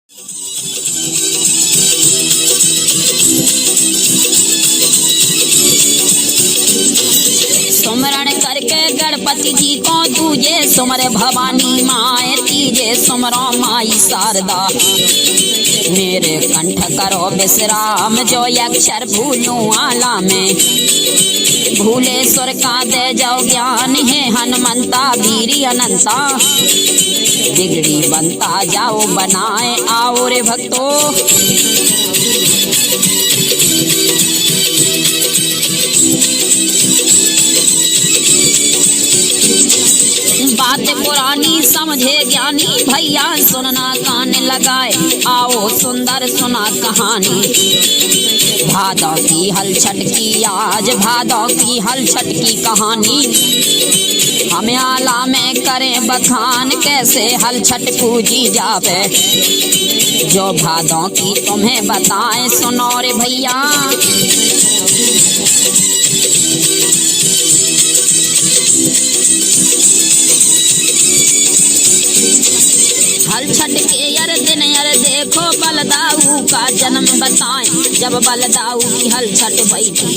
सुमरण करके गणपति जी को दूजे, सुमर भवानी माए तीजे, सुमरो माई शारदा मेरे कंठ करो विश्राम, जो अक्षर भूलूं आला में, भूले सुर का दे जाओ ज्ञान, है हनुमंता वीर अनंता, बिगड़ी बनता जाओ बनाए आओ रे भक्तों। बात पुरानी समझे ज्ञानी, भैया सुनना कान लगाए आओ सुंदर सुना कहानी। भादों की हलछट की आज, भादों की हलछट की कहानी, हम आला में करें बखान, कैसे हलछट पूजी जावे, जो भादों की तुम्हें बताएं सुनो रे भैया। हलछट के यर दिन यर देखो, बलदाऊ का जन्म बताएं, जब बलदाऊ की हलछट भई थी,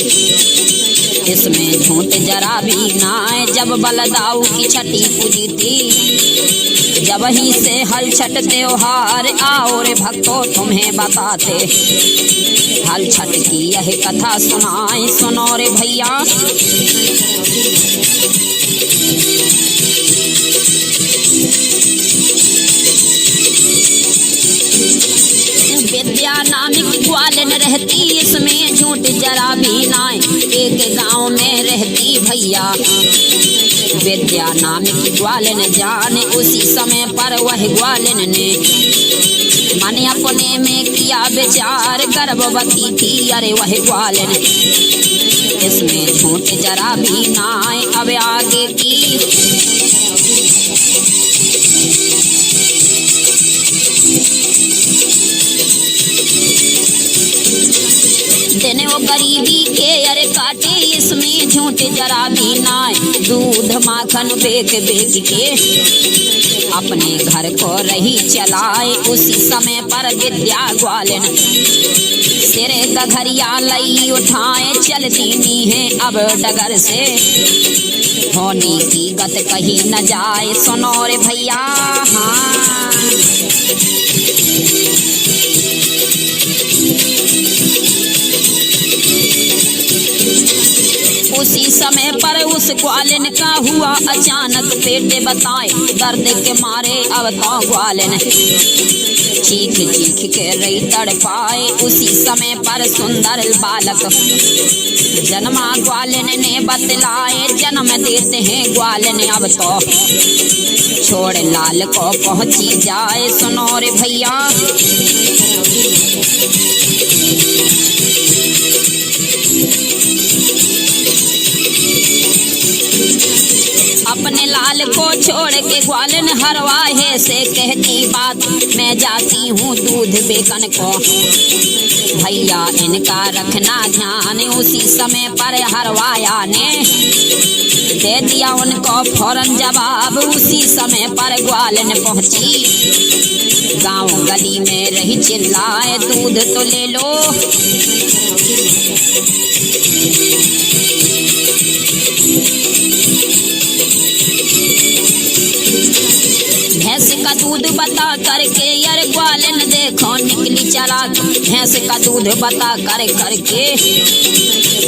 इसमें झूठ जरा भी ना है, जब बलदाऊ की छठी पूजी थी, जब ही से हलछट त्योहार आओ रे भक्तों तुम्हें बताते, हलछट की यह कथा सुनाए सुनो रे भैया। विद्या नामिक ग्वालन रहती, इसमें झूठ जरा भी नाय, एक गांव में रहती भैया, विद्या नामिक ग्वालन जाने, उसी समय पर वह ग्वालन ने मन अपने में किया विचार, गर्भवती थी अरे वह ग्वालन, इसमें झूठ जरा भी नाय। अब आगे की दिन वो गरीबी के अरे काटे, इसमें झूठ जरा भी नाय, दूध माखन बेच बेच के अपने घर को रही चलाए, उसी समय पर विद्या ग्वालन सिरे गघरिया लई उठाए, चलती नी है अब डगर से, होने की गत कहीं न जाए सुनो रे भैया। हाँ उसी समय पर उस ग्वालन का हुआ अचानक पेट बताए, दर्द के मारे अब तो ग्वालन चीख चीख के रही तड़पाए, उसी समय पर सुंदर बालक जन्मा ग्वालन ने बतलाए, जन्म देते हैं ग्वालन अब तो छोड़ लाल को पहुंची जाए सुनो रे भैया। अपने लाल को छोड़ के ग्वालन हरवाहे से कहती बात, मैं जाती हूँ दूध बेकन को, भैया इनका रखना ध्यान, उसी समय पर हरवाया ने दे दिया उनको फौरन जवाब, उसी समय पर ग्वालन पहुँची, गांव गली में रही चिल्लाए, दूध तो ले लो। भैंस का दूध बता करके यार ग्वालन देखो निकली चालाक, भैंस का दूध बता कर करके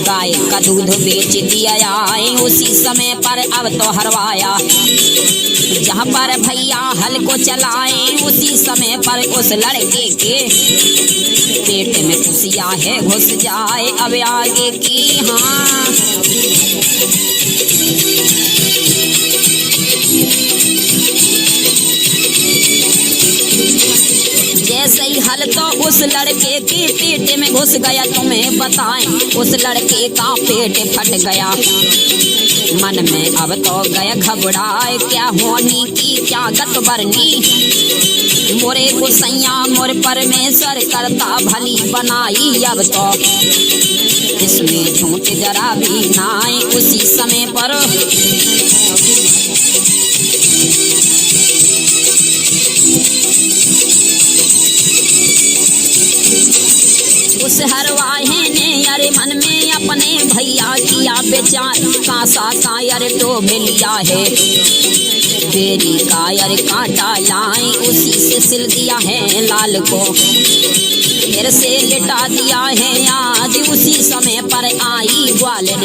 गाय का दूध बेच दिया आए, उसी समय पर अब तो हरवाया, जहाँ पर भैया हल को चलाए, उसी समय पर उस लड़के के पेट में खुशियाँ है घुस जाए। अब आगे की हाँ जैसे ही हल तो उस लड़के के पेट में घुस गया, तुम्हें बताएं उस लड़के का पेट फट गया, मन में अब तो गया घबराए, क्या होनी की क्या गत बरनी, मोरे गुसैया मोर परमेश्वर करता भली बनाई, अब तो इसमें झूठ जरा भी नाए। उसी समय पर उस हरवाहे ने अरे मन में अपने भैया किया विचार, कांसा कायर डोब लिया है, बेरी कायर कांटा लाए उसी से सिल दिया है लाल को, फिर से लिटा दिया है आज उसी समय पर आई ग्वालन।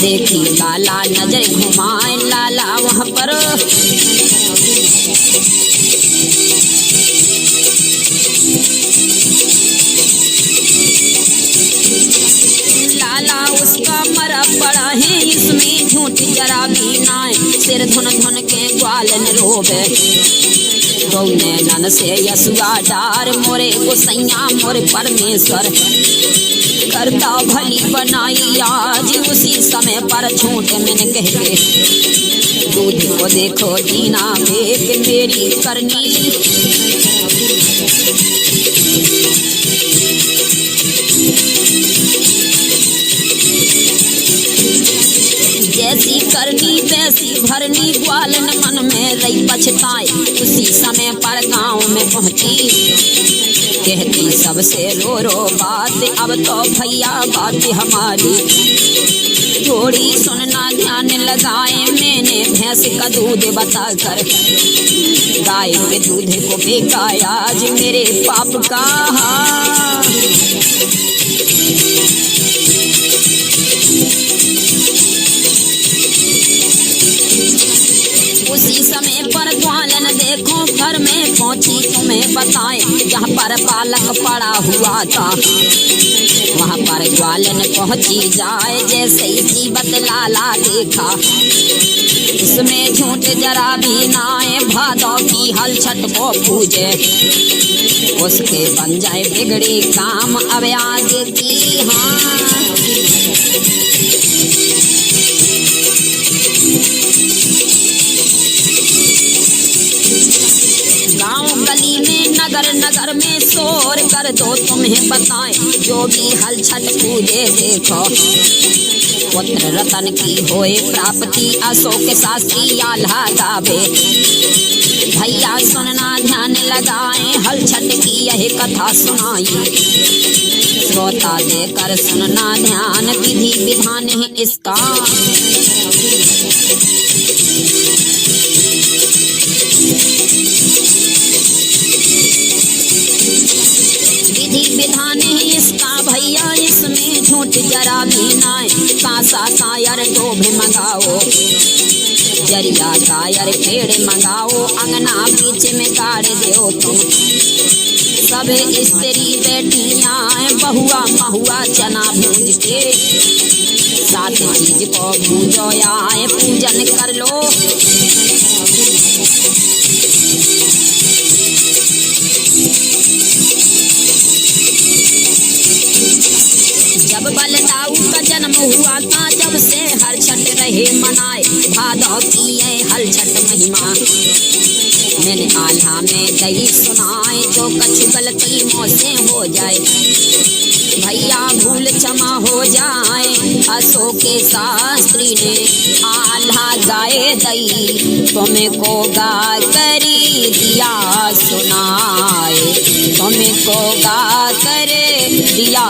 देखी लाला नजर घुमाए लाला वहाँ पर, लाला उसका मरा पड़ा है इसमें झूठ जरा भी नाय, सिर धुन धुन के ग्वालन रोबे, गौने नन से यसुआ डार मोरे गोसैया मोरे परमेश्वर, करता भली बनाई आज उसी समय पर झूठ मैंने कह के, दूध को देखो दीना बेक मेरी करनी, जैसी करनी वैसी भरनी ग्वालन मन में रही पछताए, उसी समय पर गांव में पहुंची, कहती सबसे रो रो बात, अब तो भैया बात हमारी थोड़ी सुनना ध्यान लगाए, मैंने भैंस का दूध बताकर गाय के दूध को बेचा आज मेरे पाप का, उसी समय पर ग्वालन देखो घर में पहुंची, तुम्हें बताए जहाँ पर बालक पड़ा हुआ था वहाँ पर ग्वालन पहुंची जाए, जैसे ही जीवत लाला देखा इसमें झूठ जरा भी नाए, भादों की हलछट को पूजे उसके बन जाए बिगड़ी काम अब आगे की, हाँ गाँव गली में नगर नगर में शोर कर दो तुम्हें बताए, जो भी हलछट पूजे देखो पुत्र रतन की होए प्राप्ति, अशोक शास्त्री आल्हा गावे, भैया सुनना ध्यान लगाए हलछट की यही कथा सुनाई, श्रोता देकर सुनना ध्यान विधि विधान है इसका, विधि विधान है इसका भैया, इसमें झूठ जरा भी नाय, कांसा कायर डोभ मंगाओ, जरिया कायर पेड़ मंगाओ, अंगना बीच में गाड़ दो तुम, सब स्त्री बेटियां बहुआ महुआ चना भूज के, सात चीज को भूजो आए पूजन कर लो, जब बलदाऊ का जन्म हुआ था जब से हलछट रहे मनाए, भादों की है हलछट महिमा, मैंने आल्हा में दही सुनाए, जो कछु गलती मुझसे हो जाए भैया भूल क्षमा हो जाए, अशोक शास्त्री ने आल्हा गाए दई, तुमको गा करी दिया सुनाए, तुमको गा कर दिया